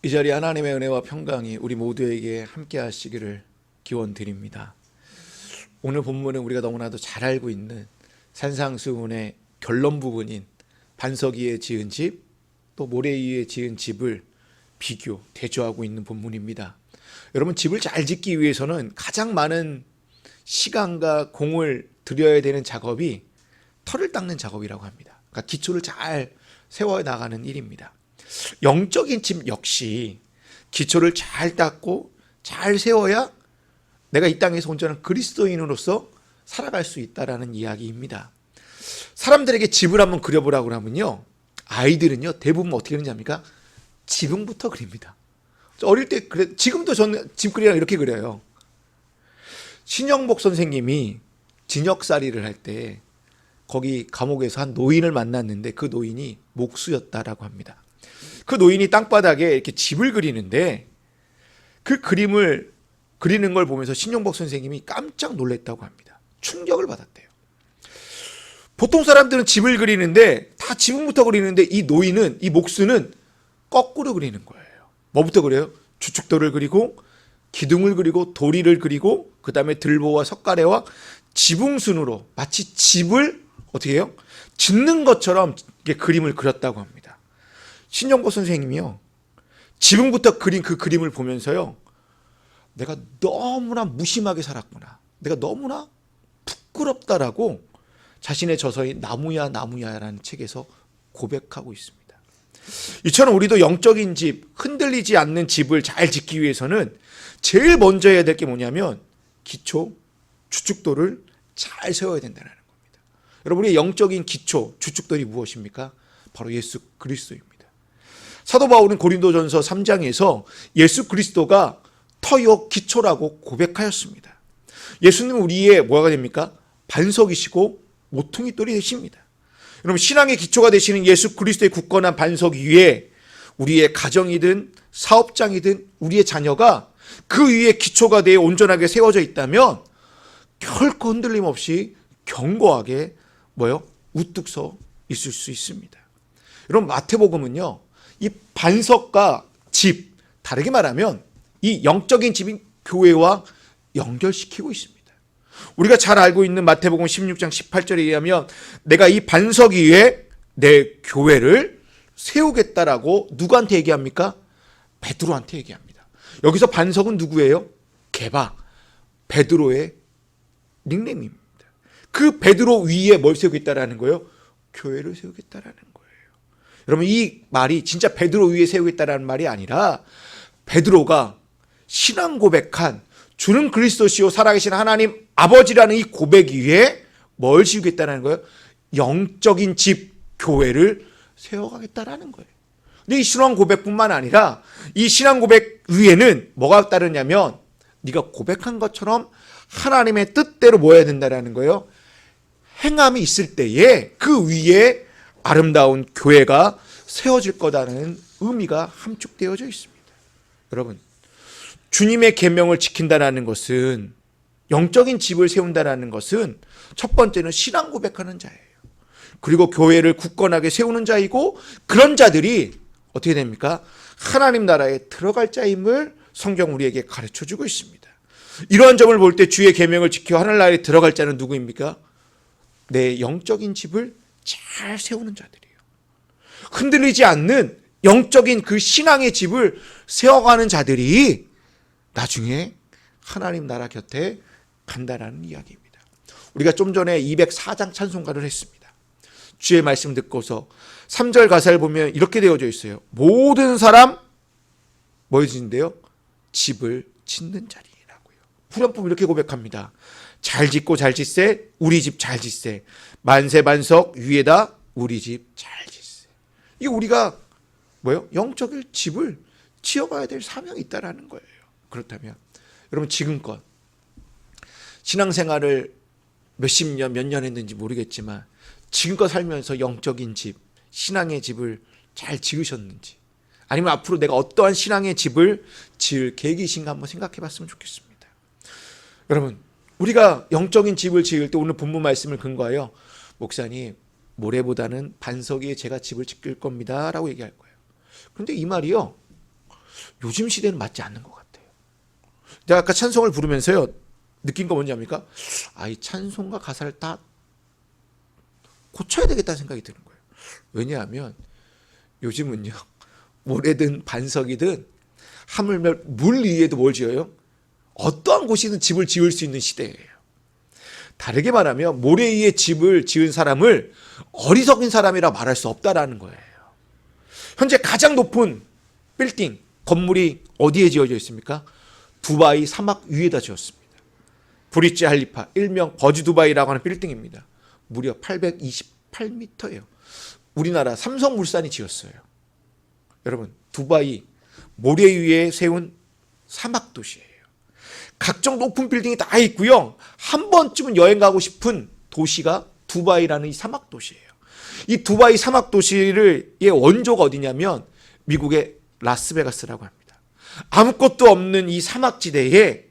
이 자리에 하나님의 은혜와 평강이 우리 모두에게 함께 하시기를 기원드립니다. 오늘 본문은 우리가 너무나도 잘 알고 있는 산상수훈의 결론 부분인 반석 위에 지은 집, 또 모래 위에 지은 집을 대조하고 있는 본문입니다. 여러분, 집을 잘 짓기 위해서는 가장 많은 시간과 공을 들여야 되는 작업이 터를 닦는 작업이라고 합니다. 그러니까 기초를 잘 세워 나가는 일입니다. 영적인 집 역시 기초를 잘 닦고 잘 세워야 내가 이 땅에서 온전한 그리스도인으로서 살아갈 수 있다라는 이야기입니다. 사람들에게 집을 한번 그려보라고 하면요, 아이들은요 대부분 어떻게 그리는지 압니까? 지붕부터 그립니다. 어릴 때 그래, 지금도 저는 집 그리랑 이렇게 그려요. 신영복 선생님이 진역살이를 할 때 거기 감옥에서 한 노인을 만났는데 그 노인이 목수였다라고 합니다. 그 노인이 땅바닥에 이렇게 집을 그리는데 그 그림을 그리는 걸 보면서 신영복 선생님이 깜짝 놀랐다고 합니다. 충격을 받았대요. 보통 사람들은 집을 그리는데 다 지붕부터 그리는데 이 노인은, 이 목수는 거꾸로 그리는 거예요. 뭐부터 그려요? 주축도를 그리고 기둥을 그리고 도리를 그리고 그 다음에 들보와 석가래와 지붕순으로 마치 집을 어떻게 해요? 짓는 것처럼 그림을 그렸다고 합니다. 신영복 선생님이요, 지붕부터 그린 그 그림을 보면서요, 내가 너무나 무심하게 살았구나, 내가 너무나 부끄럽다라고 자신의 저서인 나무야 나무야라는 책에서 고백하고 있습니다. 이처럼 우리도 영적인 집, 흔들리지 않는 집을 잘 짓기 위해서는 제일 먼저 해야 될 게 뭐냐면 기초, 주축도를 잘 세워야 된다는 겁니다. 여러분, 우리의 영적인 기초, 주축돌이 무엇입니까? 바로 예수 그리스도입니다. 사도 바울은 고린도전서 3장에서 예수 그리스도가 터요 기초라고 고백하였습니다. 예수님은 우리의 뭐가 됩니까? 반석이시고 모퉁이 돌이 되십니다. 여러분, 신앙의 기초가 되시는 예수 그리스도의 굳건한 반석 위에 우리의 가정이든 사업장이든 우리의 자녀가 그 위에 기초가 되어 온전하게 세워져 있다면 결코 흔들림 없이 견고하게 우뚝 서 있을 수 있습니다. 여러분, 마태복음은요, 이 반석과 집, 다르게 말하면 이 영적인 집인 교회와 연결시키고 있습니다. 우리가 잘 알고 있는 마태복음 16장 18절에 의하면 내가 이 반석 위에 내 교회를 세우겠다라고 누구한테 얘기합니까? 베드로한테 얘기합니다. 여기서 반석은 누구예요? 게바, 베드로의 닉네임입니다. 그 베드로 위에 뭘 세우겠다라는 거예요? 교회를 세우겠다라는 거예요. 여러분, 이 말이 진짜 베드로 위에 세우겠다라는 말이 아니라 베드로가 신앙 고백한 주는 그리스도시요 살아계신 하나님 아버지라는 이 고백 위에 뭘 지우겠다는 거예요? 영적인 집, 교회를 세워가겠다라는 거예요. 근데 이 신앙 고백뿐만 아니라 이 신앙 고백 위에는 뭐가 따르냐면 네가 고백한 것처럼 하나님의 뜻대로 뭐 해야 된다라는 거예요? 행함이 있을 때에 그 위에 아름다운 교회가 세워질 거다는 의미가 함축되어져 있습니다. 여러분, 주님의 계명을 지킨다는 것은, 영적인 집을 세운다는 것은 첫 번째는 신앙 고백하는 자예요. 그리고 교회를 굳건하게 세우는 자이고, 그런 자들이 어떻게 됩니까? 하나님 나라에 들어갈 자임을 성경 우리에게 가르쳐주고 있습니다. 이러한 점을 볼 때 주의 계명을 지켜 하늘 나라에 들어갈 자는 누구입니까? 내 영적인 집을 잘 세우는 자들이에요. 흔들리지 않는 영적인 그 신앙의 집을 세워가는 자들이 나중에 하나님 나라 곁에 간다라는 이야기입니다. 우리가 좀 전에 204장 찬송가를 했습니다. 주의 말씀 듣고서 3절 가사를 보면 이렇게 되어져 있어요. 모든 사람 뭐 짓는데요? 집을 짓는 자리라고요. 후렴품 이렇게 고백합니다. 잘 짓고 잘 짓세, 우리 집 잘 짓세. 만세 반석 위에다 우리 집 잘 짓세. 이게 우리가 영적인 집을 지어가야 될 사명이 있다라는 거예요. 그렇다면 여러분, 지금껏 신앙생활을 몇십 년, 몇 년 했는지 모르겠지만 지금껏 살면서 영적인 집, 신앙의 집을 잘 지으셨는지, 아니면 앞으로 내가 어떠한 신앙의 집을 지을 계획이신가 한번 생각해 봤으면 좋겠습니다. 여러분, 우리가 영적인 집을 지을 때 오늘 본문 말씀을 근거하여 목사님, 모래보다는 반석 위에 제가 집을 짓길 겁니다 라고 얘기할 거예요. 그런데 이 말이요, 요즘 시대는 맞지 않는 것 같아요. 제가 아까 찬송을 부르면서요 느낀 거 뭔지 압니까? 이 찬송가 가사를 다 고쳐야 되겠다는 생각이 드는 거예요. 왜냐하면 요즘은요 모래든 반석이든 하물며 물 위에도 뭘 지어요? 어떠한 곳이든 집을 지을 수 있는 시대예요. 다르게 말하면 모래 위에 집을 지은 사람을 어리석은 사람이라 말할 수 없다라는 거예요. 현재 가장 높은 빌딩, 건물이 어디에 지어져 있습니까? 두바이 사막 위에다 지었습니다. 브리지 할리파, 일명 버즈 두바이라고 하는 빌딩입니다. 무려 828m예요. 우리나라 삼성물산이 지었어요. 여러분, 두바이 모래 위에 세운 사막 도시예요. 각종 높은 빌딩이 다 있고요. 한 번쯤은 여행 가고 싶은 도시가 두바이라는 이 사막 도시예요. 이 두바이 사막 도시의 원조가 어디냐면 미국의 라스베가스라고 합니다. 아무것도 없는 이 사막지대에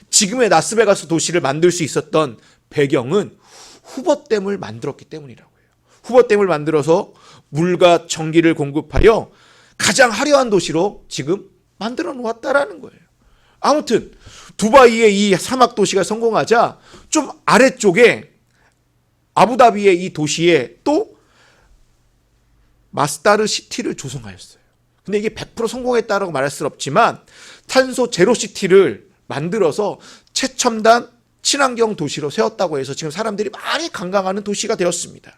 지금의 라스베가스 도시를 만들 수 있었던 배경은 후버댐을 만들었기 때문이라고 해요. 후버댐을 만들어서 물과 전기를 공급하여 가장 화려한 도시로 지금 만들어 놓았다라는 거예요. 아무튼 두바이의 이 사막 도시가 성공하자 좀 아래쪽에 아부다비의 이 도시에 또 마스다르 시티를 조성하였어요. 근데 이게 100% 성공했다라고 말할 수 없지만 탄소 제로 시티를 만들어서 최첨단 친환경 도시로 세웠다고 해서 지금 사람들이 많이 관광하는 도시가 되었습니다.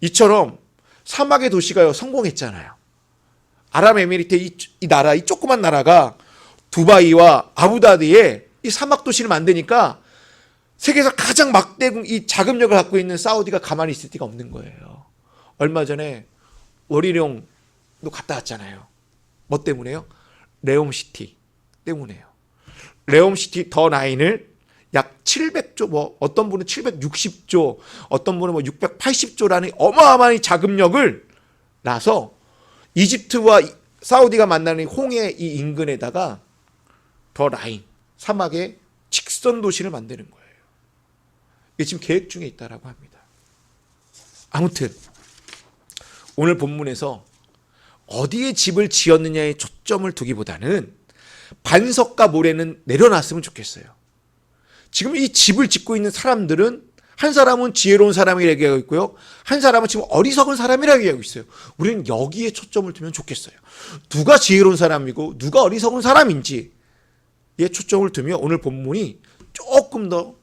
이처럼 사막의 도시가 성공했잖아요. 아랍에미리트 이 나라, 이 조그만 나라가 두바이와 아부다비에 이 사막 도시를 만드니까 세계에서 가장 막대국 이 자금력을 갖고 있는 사우디가 가만히 있을 리가 없는 거예요. 얼마 전에 월이룡도 갔다 왔잖아요. 뭐 때문에요? 레옴시티 때문에요. 레옴시티 더 나인을 약 700조, 뭐 어떤 분은 760조, 어떤 분은 뭐 680조라는 어마어마한 자금력을 놔서 이집트와 사우디가 만나는 홍해 이 인근에다가 더 라인 사막의 직선 도시를 만드는 거예요. 이게 지금 계획 중에 있다라고 합니다. 아무튼 오늘 본문에서 어디에 집을 지었느냐에 초점을 두기보다는 반석과 모래는 내려놨으면 좋겠어요. 지금 이 집을 짓고 있는 사람들은 한 사람은 지혜로운 사람이라고 얘기하고 있고요. 한 사람은 지금 어리석은 사람이라고 얘기하고 있어요. 우리는 여기에 초점을 두면 좋겠어요. 누가 지혜로운 사람이고 누가 어리석은 사람인지에 초점을 두면 오늘 본문이 조금 더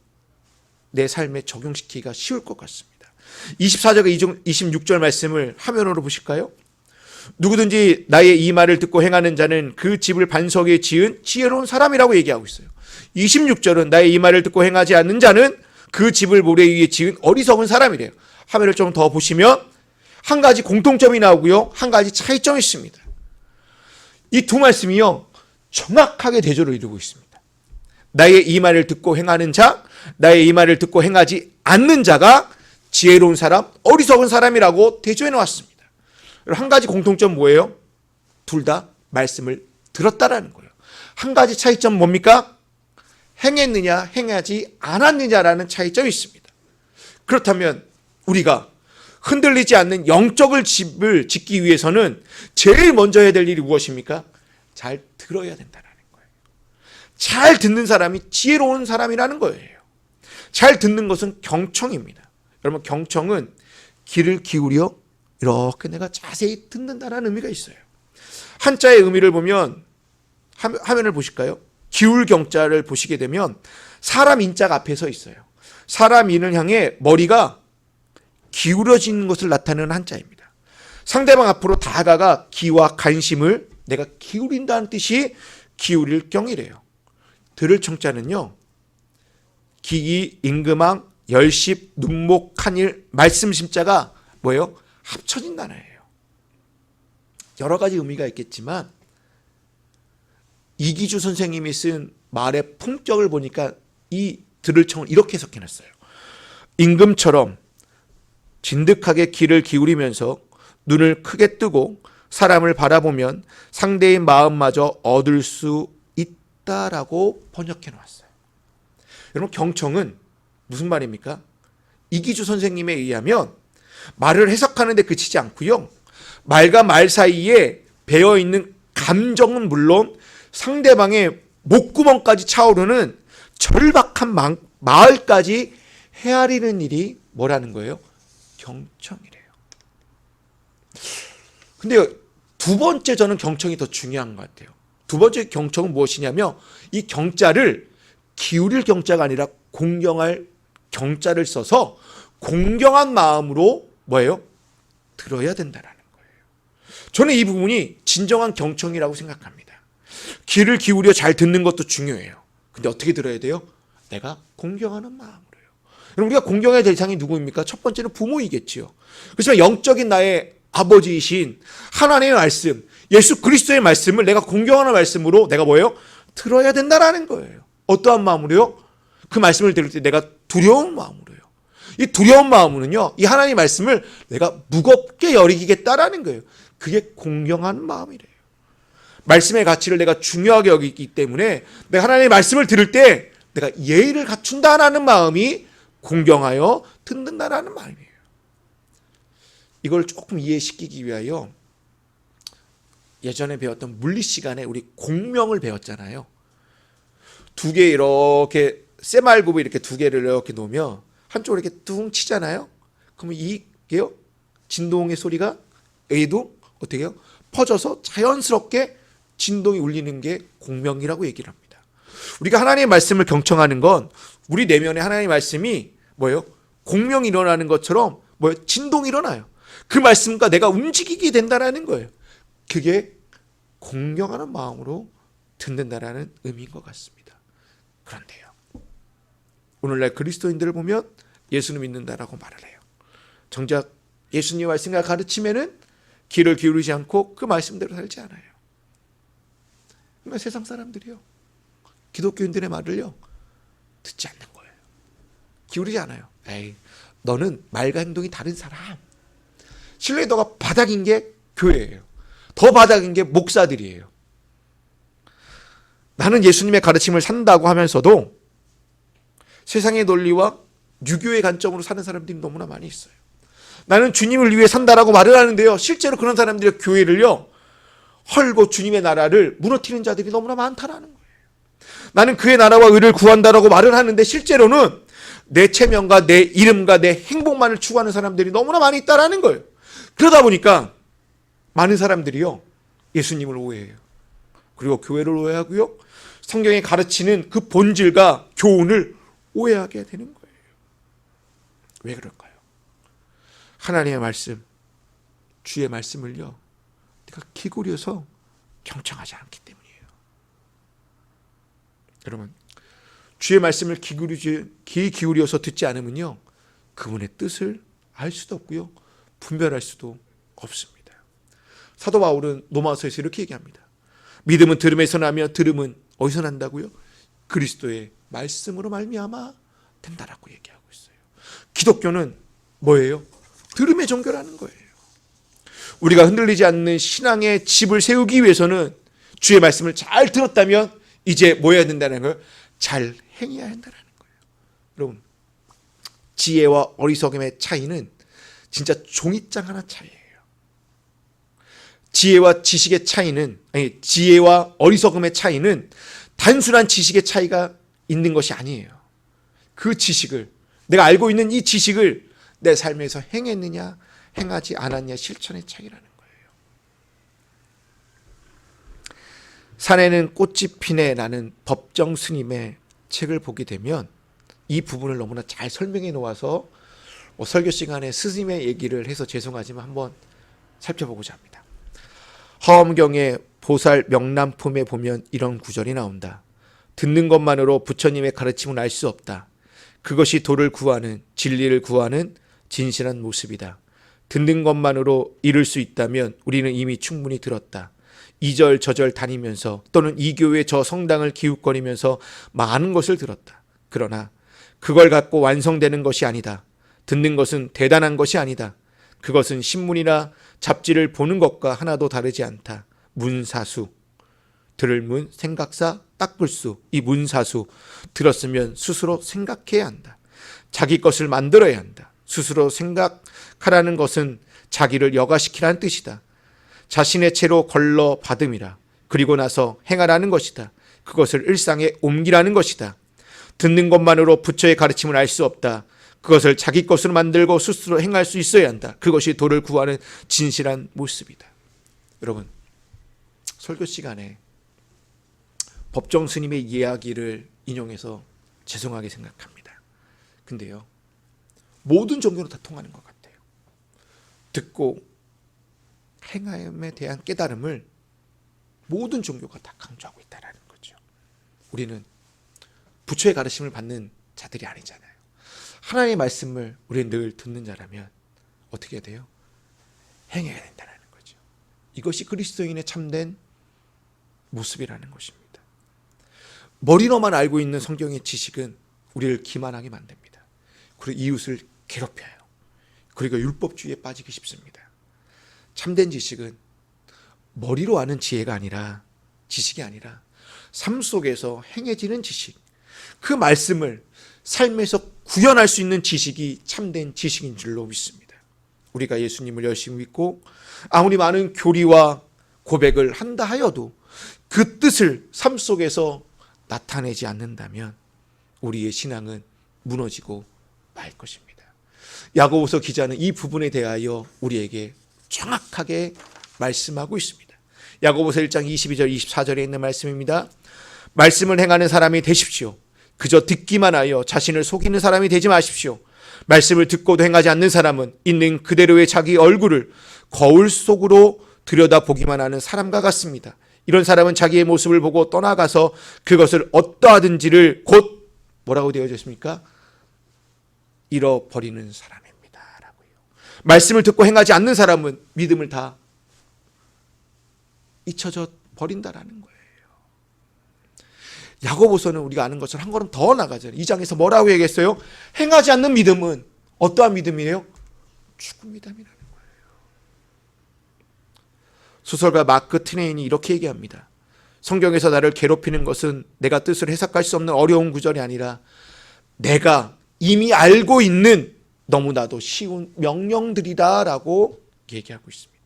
내 삶에 적용시키기가 쉬울 것 같습니다. 24절과 26절 말씀을 화면으로 보실까요? 누구든지 나의 이 말을 듣고 행하는 자는 그 집을 반석에 지은 지혜로운 사람이라고 얘기하고 있어요. 26절은 나의 이 말을 듣고 행하지 않는 자는 그 집을 모래 위에 지은 어리석은 사람이래요. 화면을 좀 더 보시면 한 가지 공통점이 나오고요. 한 가지 차이점이 있습니다. 이 두 말씀이요. 정확하게 대조를 이루고 있습니다. 나의 이 말을 듣고 행하는 자, 나의 이 말을 듣고 행하지 않는 자가 지혜로운 사람, 어리석은 사람이라고 대조해 놓았습니다. 한 가지 공통점 뭐예요? 둘 다 말씀을 들었다라는 거예요. 한 가지 차이점 뭡니까? 행했느냐, 행하지 않았느냐라는 차이점이 있습니다. 그렇다면 우리가 흔들리지 않는 영적을 집을 짓기 위해서는 제일 먼저 해야 될 일이 무엇입니까? 잘 들어야 된다는 거예요. 잘 듣는 사람이 지혜로운 사람이라는 거예요. 잘 듣는 것은 경청입니다. 여러분, 경청은 귀를 기울여 이렇게 내가 자세히 듣는다는 의미가 있어요. 한자의 의미를 보면 화면을 보실까요? 기울 경자를 보시게 되면 사람 인자가 앞에 서 있어요. 사람 인을 향해 머리가 기울어지는 것을 나타내는 한자입니다. 상대방 앞으로 다가가 귀와 관심을 내가 기울인다는 뜻이 기울일 경이래요. 들을 청자는요. 기기, 임금왕, 열십, 눈목, 한일, 말씀 심자가 뭐예요? 합쳐진 단어예요. 여러 가지 의미가 있겠지만 이기주 선생님이 쓴 말의 풍격을 보니까 이 들을 청을 이렇게 해석해놨어요. 임금처럼 진득하게 귀를 기울이면서 눈을 크게 뜨고 사람을 바라보면 상대의 마음마저 얻을 수 있다라고 번역해놨어요. 여러분, 경청은 무슨 말입니까? 이기주 선생님에 의하면 말을 해석하는 데 그치지 않고요. 말과 말 사이에 배어있는 감정은 물론 상대방의 목구멍까지 차오르는 절박한 마을까지 헤아리는 일이 뭐라는 거예요? 경청이래요. 근데 두 번째 저는 경청이 더 중요한 것 같아요. 두 번째 경청은 무엇이냐면 이 경자를 기울일 경자가 아니라 공경할 경자를 써서 공경한 마음으로 뭐예요? 들어야 된다라는 거예요. 저는 이 부분이 진정한 경청이라고 생각합니다. 귀를 기울여 잘 듣는 것도 중요해요. 근데 어떻게 들어야 돼요? 내가 공경하는 마음으로요. 그럼 우리가 공경해야 될 대상이 누구입니까? 첫 번째는 부모이겠지요. 그렇지만 영적인 나의 아버지이신 하나님의 말씀, 예수 그리스도의 말씀을 내가 공경하는 말씀으로 내가 뭐예요? 들어야 된다라는 거예요. 어떠한 마음으로요? 그 말씀을 들을 때 내가 두려운 마음으로요. 이 두려운 마음으로는요, 이 하나님의 말씀을 내가 무겁게 여기겠다라는 거예요. 그게 공경하는 마음이래요. 말씀의 가치를 내가 중요하게 여기기 때문에 내가 하나님의 말씀을 들을 때 내가 예의를 갖춘다라는 마음이 공경하여 듣는다라는 마음이에요. 이걸 조금 이해시키기 위하여 예전에 배웠던 물리 시간에 우리 공명을 배웠잖아요. 두 개 이렇게 쇠말굽을 이렇게 두 개를 이렇게 놓으면 한쪽으로 이렇게 뚱 치잖아요. 그러면 이게요, 진동의 소리가 A도 어떻게 해요? 퍼져서 자연스럽게 진동이 울리는 게 공명이라고 얘기를 합니다. 우리가 하나님의 말씀을 경청하는 건 우리 내면에 하나님의 말씀이 뭐예요? 공명이 일어나는 것처럼 뭐예요? 진동이 일어나요. 그 말씀과 내가 움직이게 된다라는 거예요. 그게 공경하는 마음으로 듣는다라는 의미인 것 같습니다. 그런데요, 오늘날 그리스도인들을 보면 예수를 믿는다라고 말을 해요. 정작 예수님의 말씀과 가르침에는 귀를 기울이지 않고 그 말씀대로 살지 않아요. 그러니까 세상 사람들이요, 기독교인들의 말을요 듣지 않는 거예요. 기울이지 않아요. 에이, 너는 말과 행동이 다른 사람. 신뢰도가 바닥인 게 교회예요. 더 바닥인 게 목사들이에요. 나는 예수님의 가르침을 산다고 하면서도 세상의 논리와 유교의 관점으로 사는 사람들이 너무나 많이 있어요. 나는 주님을 위해 산다라고 말을 하는데요, 실제로 그런 사람들의 교회를요 헐고 주님의 나라를 무너뜨리는 자들이 너무나 많다라는 거예요. 나는 그의 나라와 의를 구한다라고 말을 하는데 실제로는 내 체면과 내 이름과 내 행복만을 추구하는 사람들이 너무나 많이 있다라는 거예요. 그러다 보니까 많은 사람들이요 예수님을 오해해요. 그리고 교회를 오해하고요, 성경에 가르치는 그 본질과 교훈을 오해하게 되는 거예요. 왜 그럴까요? 하나님의 말씀, 주의 말씀을요 내가 기울여서 경청하지 않기 때문이에요. 여러분, 주의 말씀을 귀 기울여서 듣지 않으면요 그분의 뜻을 알 수도 없고요 분별할 수도 없습니다. 사도 바울은 로마서에서 이렇게 얘기합니다. 믿음은 들음에서 나며 들음은 어디서 난다고요? 그리스도의 말씀으로 말미암아 된다라고 얘기하고 있어요. 기독교는 뭐예요? 들음의 종교라는 거예요. 우리가 흔들리지 않는 신앙의 집을 세우기 위해서는 주의 말씀을 잘 들었다면 이제 뭐 해야 된다는 거예요? 잘 행해야 한다는 거예요. 여러분, 지혜와 어리석음의 차이는 진짜 종이장 하나 차이예요. 지혜와 지식의 차이는, 아니, 지혜와 어리석음의 차이는 단순한 지식의 차이가 있는 것이 아니에요. 그 지식을, 내가 알고 있는 이 지식을 내 삶에서 행했느냐 행하지 않았냐 실천의 차이라는 거예요. 산에는 꽃이 피네라는 법정 스님의 책을 보게 되면 이 부분을 너무나 잘 설명해 놓아서 설교 시간에 스님의 얘기를 해서 죄송하지만 한번 살펴보고자 합니다. 화엄경의 보살 명람품에 보면 이런 구절이 나온다. 듣는 것만으로 부처님의 가르침을 알 수 없다. 그것이 도를 구하는, 진리를 구하는 진실한 모습이다. 듣는 것만으로 이룰 수 있다면 우리는 이미 충분히 들었다. 이절 저절 다니면서 또는 이 교회 저 성당을 기웃거리면서 많은 것을 들었다. 그러나 그걸 갖고 완성되는 것이 아니다. 듣는 것은 대단한 것이 아니다. 그것은 신문이나 잡지를 보는 것과 하나도 다르지 않다. 문사수, 들을 문, 생각사, 닦을 수, 이 문사수, 들었으면 스스로 생각해야 한다. 자기 것을 만들어야 한다. 스스로 생각하라는 것은 자기를 여가시키라는 뜻이다. 자신의 채로 걸러 받음이라. 그리고 나서 행하라는 것이다. 그것을 일상에 옮기라는 것이다. 듣는 것만으로 부처의 가르침을 알 수 없다. 그것을 자기 것으로 만들고 스스로 행할 수 있어야 한다. 그것이 도를 구하는 진실한 모습이다. 여러분, 설교 시간에 법정 스님의 이야기를 인용해서 죄송하게 생각합니다. 근데요, 모든 종교로 다 통하는 것 같아요. 듣고 행함에 대한 깨달음을 모든 종교가 다 강조하고 있다는 거죠. 우리는 부처의 가르침을 받는 자들이 아니잖아요. 하나님의 말씀을 우리는 늘 듣는 자라면 어떻게 해야 돼요? 행해야 된다는 거죠. 이것이 그리스도인의 참된 모습이라는 것입니다. 머리로만 알고 있는 성경의 지식은 우리를 기만하게 만듭니다. 그리고 이웃을 괴롭혀요. 그리고 율법주의에 빠지기 쉽습니다. 참된 지식은 머리로 아는 지혜가 아니라, 지식이 아니라 삶 속에서 행해지는 지식, 그 말씀을 삶에서 구현할 수 있는 지식이 참된 지식인 줄로 믿습니다. 우리가 예수님을 열심히 믿고 아무리 많은 교리와 고백을 한다 하여도 그 뜻을 삶 속에서 나타내지 않는다면 우리의 신앙은 무너지고 말 것입니다. 야고보서 기자는 이 부분에 대하여 우리에게 정확하게 말씀하고 있습니다. 야고보서 1장 22절 24절에 있는 말씀입니다. 말씀을 행하는 사람이 되십시오. 그저 듣기만 하여 자신을 속이는 사람이 되지 마십시오. 말씀을 듣고도 행하지 않는 사람은 있는 그대로의 자기 얼굴을 거울 속으로 들여다보기만 하는 사람과 같습니다. 이런 사람은 자기의 모습을 보고 떠나가서 그것을 어떠하든지를 곧 뭐라고 되어져 있습니까? 잃어버리는 사람입니다. 라고요. 말씀을 듣고 행하지 않는 사람은 믿음을 다 잊혀져 버린다라는 거예요. 야고보서는 우리가 아는 것처럼 한 걸음 더 나가잖아요. 2장에서 뭐라고 얘기했어요? 행하지 않는 믿음은 어떠한 믿음이에요? 죽은 믿음이라는 거예요. 소설가 마크 트웨인이 이렇게 얘기합니다. 성경에서 나를 괴롭히는 것은 내가 뜻을 해석할 수 없는 어려운 구절이 아니라 내가 이미 알고 있는 너무나도 쉬운 명령들이다라고 얘기하고 있습니다.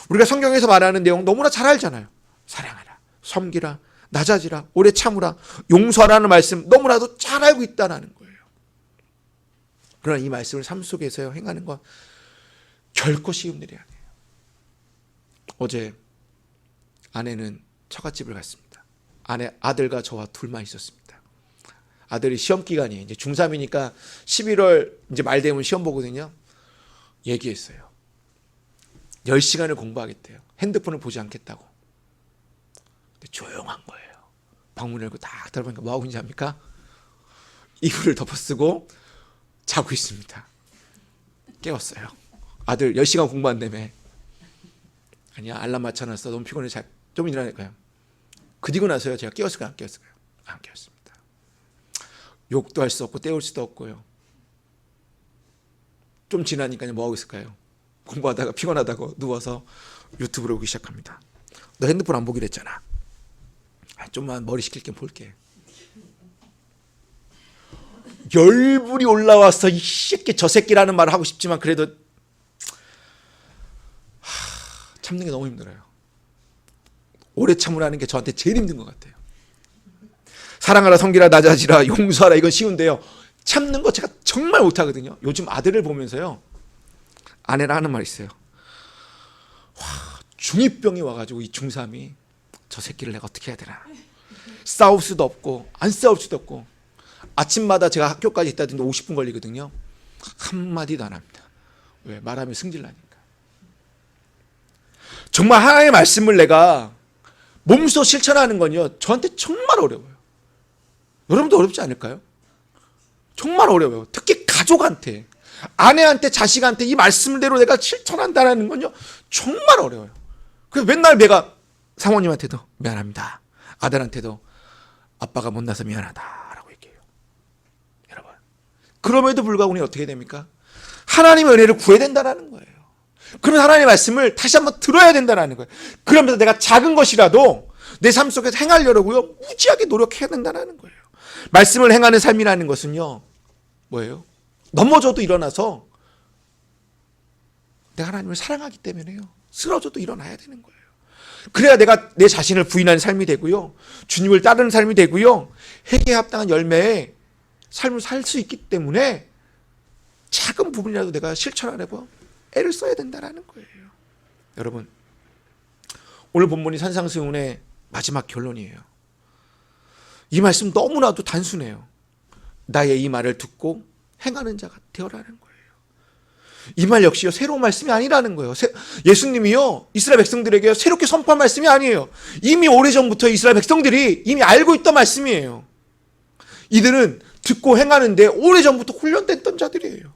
우리가 성경에서 말하는 내용 너무나 잘 알잖아요. 사랑하라, 섬기라, 낮아지라, 오래 참으라, 용서하라는 말씀 너무나도 잘 알고 있다는 거예요. 그러나 이 말씀을 삶 속에서 행하는 건 결코 쉬운 일이 아니에요. 어제 아내는 처갓집을 갔습니다. 아들과 저와 둘만 있었습니다. 아들이 시험 기간이에요. 이제 중3이니까 11월 이제 말 되면 시험 보거든요. 얘기했어요. 10시간을 공부하겠대요. 핸드폰을 보지 않겠다고. 근데 조용한 거예요. 방문 열고 딱 들어보니까 뭐하고 있는지 압니까? 이불을 덮어쓰고 자고 있습니다. 깨웠어요. 아들 10시간 공부한다며. 아니야, 알람 맞춰놨어. 너무 피곤해. 좀 일어날까요? 그리고 나서요, 제가 깨웠을까요? 안 깨웠을까요? 안 깨웠습니다. 욕도 할 수 없고 때울 수도 없고요. 좀 지나니까 뭐하고 있을까요? 공부하다가 피곤하다고 누워서 유튜브를 보기 시작합니다. 너 핸드폰 안 보기로 했잖아. 좀만 머리 식힐 겸 볼게. 열불이 올라와서 이 새끼 저 새끼라는 말을 하고 싶지만 그래도 참는 게 너무 힘들어요. 오래 참으라는 게 저한테 제일 힘든 것 같아요. 사랑하라, 섬기라, 낮아지라, 용서하라, 이건 쉬운데요. 참는 거 제가 정말 못하거든요. 요즘 아들을 보면서요, 아내랑 하는 말 있어요. 와, 중2병이 와가지고 이 중3이 저 새끼를 내가 어떻게 해야 되나. 싸울 수도 없고 안 싸울 수도 없고 아침마다 제가 학교까지 있다던데 50분 걸리거든요. 한마디도 안 합니다. 왜? 말하면 승질나니까. 정말 하나님의 말씀을 내가 몸소 실천하는 건요, 저한테 정말 어려워요. 여러분도 어렵지 않을까요? 정말 어려워요. 특히 가족한테, 아내한테, 자식한테 이 말씀대로 내가 실천한다는 건요, 정말 어려워요. 그래서 맨날 내가 사모님한테도 미안합니다. 아들한테도 아빠가 못나서 미안하다라고 얘기해요. 여러분, 그럼에도 불구하고 우리는 어떻게 됩니까? 하나님의 은혜를 구해야 된다는 거예요. 그런 하나님의 말씀을 다시 한번 들어야 된다는 거예요. 그러면서 내가 작은 것이라도 내 삶 속에서 행하려고요, 무지하게 노력해야 된다는 거예요. 말씀을 행하는 삶이라는 것은요, 뭐예요? 넘어져도 일어나서 내가 하나님을 사랑하기 때문에요, 쓰러져도 일어나야 되는 거예요. 그래야 내가 내 자신을 부인하는 삶이 되고요. 주님을 따르는 삶이 되고요. 회개에 합당한 열매의 삶을 살 수 있기 때문에 작은 부분이라도 내가 실천하려고 애를 써야 된다는 거예요. 여러분, 오늘 본문이 산상수훈의 마지막 결론이에요. 이 말씀 너무나도 단순해요. 나의 이 말을 듣고 행하는 자가 되어라는 거예요. 이 말 역시요, 새로운 말씀이 아니라는 거예요. 예수님이요, 이스라엘 백성들에게 새롭게 선포한 말씀이 아니에요. 이미 오래전부터 이스라엘 백성들이 이미 알고 있던 말씀이에요. 이들은 듣고 행하는데 오래전부터 훈련됐던 자들이에요.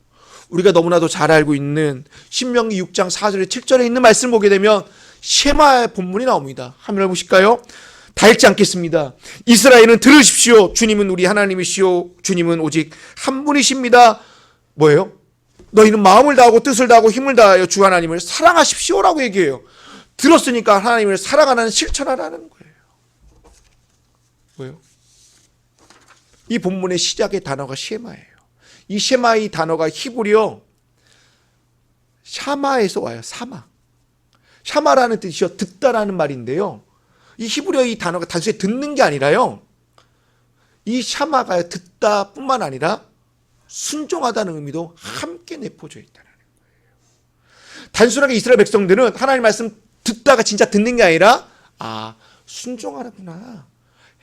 우리가 너무나도 잘 알고 있는 신명기 6장 4절에 7절에 있는 말씀을 보게 되면 쉐마의 본문이 나옵니다. 화면을 보실까요? 다 읽지 않겠습니다. 이스라엘은 들으십시오. 주님은 우리 하나님이시오. 주님은 오직 한 분이십니다. 뭐예요? 너희는 마음을 다하고 뜻을 다하고 힘을 다하여 주 하나님을 사랑하십시오라고 얘기해요. 들었으니까 하나님을 사랑하는 실천하라는 거예요. 뭐예요? 이 본문의 시작의 단어가 쉐마예요. 이 쉐마의 단어가 히브리어 샤마에서 와요. 샤마라는 뜻이요, 듣다라는 말인데요. 이 히브리어 이 단어가 단순히 듣는 게 아니라요, 이 샤마가 듣다 뿐만 아니라 순종하다는 의미도 함께 내포져 있다는 거예요. 단순하게 이스라엘 백성들은 하나님 말씀 듣다가 진짜 듣는 게 아니라 순종하라구나,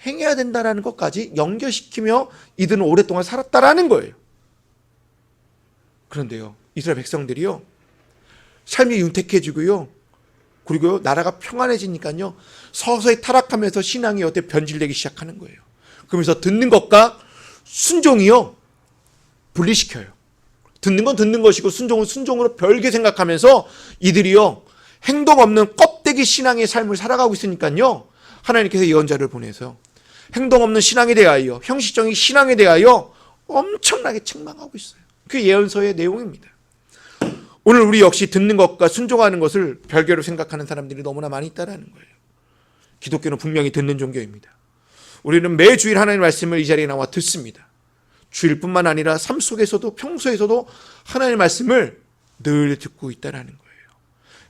행해야 된다는 것까지 연결시키며 이들은 오랫동안 살았다라는 거예요. 그런데요, 이스라엘 백성들이요, 삶이 윤택해지고요, 그리고 나라가 평안해지니까요, 서서히 타락하면서 신앙이 어떻게 변질되기 시작하는 거예요. 그러면서 듣는 것과 순종이요, 분리시켜요. 듣는 건 듣는 것이고 순종은 순종으로 별개 생각하면서 이들이요, 행동 없는 껍데기 신앙의 삶을 살아가고 있으니까요, 하나님께서 예언자를 보내서 행동 없는 신앙에 대하여, 형식적인 신앙에 대하여 엄청나게 책망하고 있어요. 그게 예언서의 내용입니다. 오늘 우리 역시 듣는 것과 순종하는 것을 별개로 생각하는 사람들이 너무나 많이 있다는 거예요. 기독교는 분명히 듣는 종교입니다. 우리는 매주일 하나님의 말씀을 이 자리에 나와 듣습니다. 주일뿐만 아니라 삶 속에서도 평소에서도 하나님의 말씀을 늘 듣고 있다는 거예요.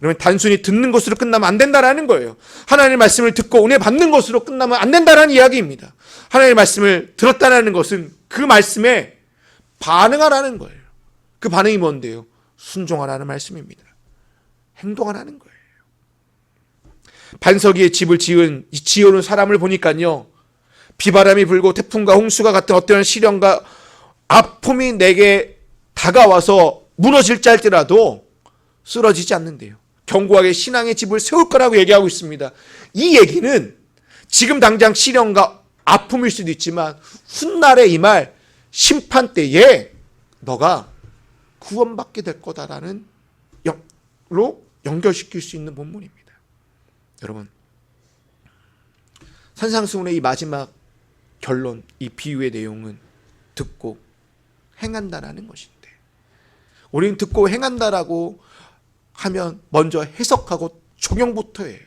그러면 단순히 듣는 것으로 끝나면 안 된다는 거예요. 하나님의 말씀을 듣고 은혜 받는 것으로 끝나면 안 된다는 이야기입니다. 하나님의 말씀을 들었다는 것은 그 말씀에 반응하라는 거예요. 그 반응이 뭔데요? 순종하라는 말씀입니다. 행동하라는 거예요. 반석 위에 집을 지어놓은 사람을 보니까요, 비바람이 불고 태풍과 홍수가 같은 어떠한 시련과 아픔이 내게 다가와서 무너질지 할지라도 쓰러지지 않는데요, 견고하게 신앙의 집을 세울 거라고 얘기하고 있습니다. 이 얘기는 지금 당장 시련과 아픔일 수도 있지만 훗날에 임할 심판 때에 너가 구원받게 될 거다라는 로 연결시킬 수 있는 본문입니다. 여러분, 산상수훈의 이 마지막 결론, 이 비유의 내용은 듣고 행한다라는 것인데, 우리는 듣고 행한다라고 하면 먼저 해석하고 적용부터 해요.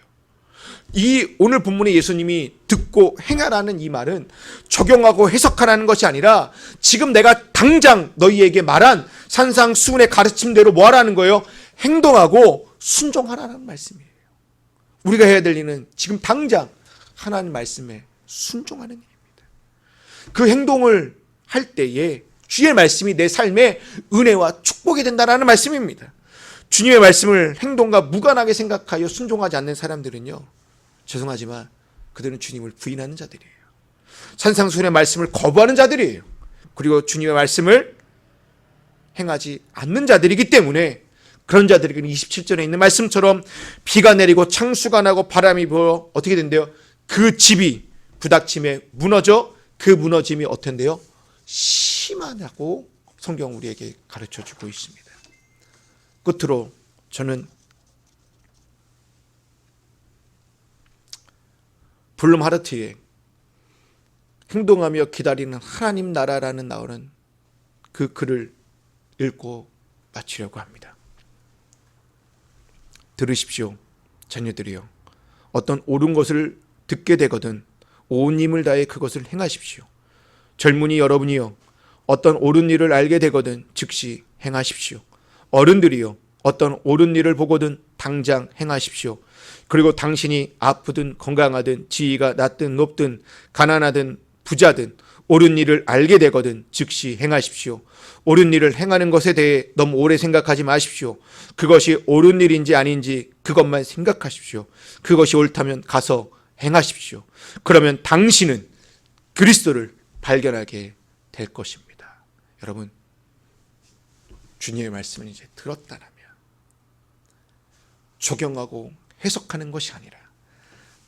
이 오늘 본문의 예수님이 듣고 행하라는 이 말은 적용하고 해석하라는 것이 아니라 지금 내가 당장 너희에게 말한 산상수훈의 가르침대로 뭐 하라는 거예요? 행동하고 순종하라는 말씀이에요. 우리가 해야 될 일은 지금 당장 하나님 말씀에 순종하는 일입니다. 그 행동을 할 때에 주의 말씀이 내 삶에 은혜와 축복이 된다는 말씀입니다. 주님의 말씀을 행동과 무관하게 생각하여 순종하지 않는 사람들은요, 죄송하지만 그들은 주님을 부인하는 자들이에요. 산상수훈의 말씀을 거부하는 자들이에요. 그리고 주님의 말씀을 행하지 않는 자들이기 때문에 그런 자들에게는 27절에 있는 말씀처럼 비가 내리고 창수가 나고 바람이 불어 어떻게 된대요? 그 집이 부닥침에 무너져 그 무너짐이 어텐데요? 심하다고 성경 우리에게 가르쳐주고 있습니다. 끝으로 저는 블룸 하르트의 행동하며 기다리는 하나님 나라라는 나오는 그 글을 읽고 마치려고 합니다. 들으십시오, 자녀들이여. 어떤 옳은 것을 듣게 되거든 온 힘을 다해 그것을 행하십시오. 젊은이 여러분이여, 어떤 옳은 일을 알게 되거든 즉시 행하십시오. 어른들이여, 어떤 옳은 일을 보거든 당장 행하십시오. 그리고 당신이 아프든 건강하든 지위가 낮든 높든 가난하든 부자든 옳은 일을 알게 되거든 즉시 행하십시오. 옳은 일을 행하는 것에 대해 너무 오래 생각하지 마십시오. 그것이 옳은 일인지 아닌지 그것만 생각하십시오. 그것이 옳다면 가서 행하십시오. 그러면 당신은 그리스도를 발견하게 될 것입니다. 여러분, 주님의 말씀을 이제 들었다라면 적용하고 해석하는 것이 아니라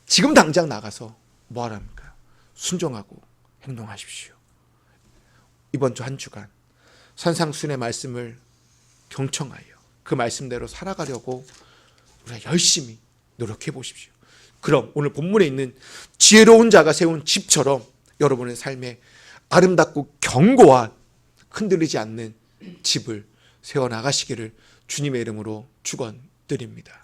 지금 당장 나가서 뭐 하랍니까? 순종하고 행동하십시오. 이번 주 한 주간 산상수훈의 말씀을 경청하여 그 말씀대로 살아가려고 우리가 열심히 노력해 보십시오. 그럼 오늘 본문에 있는 지혜로운 자가 세운 집처럼 여러분의 삶에 아름답고 견고한 흔들리지 않는 집을 세워나가시기를 주님의 이름으로 축원드립니다.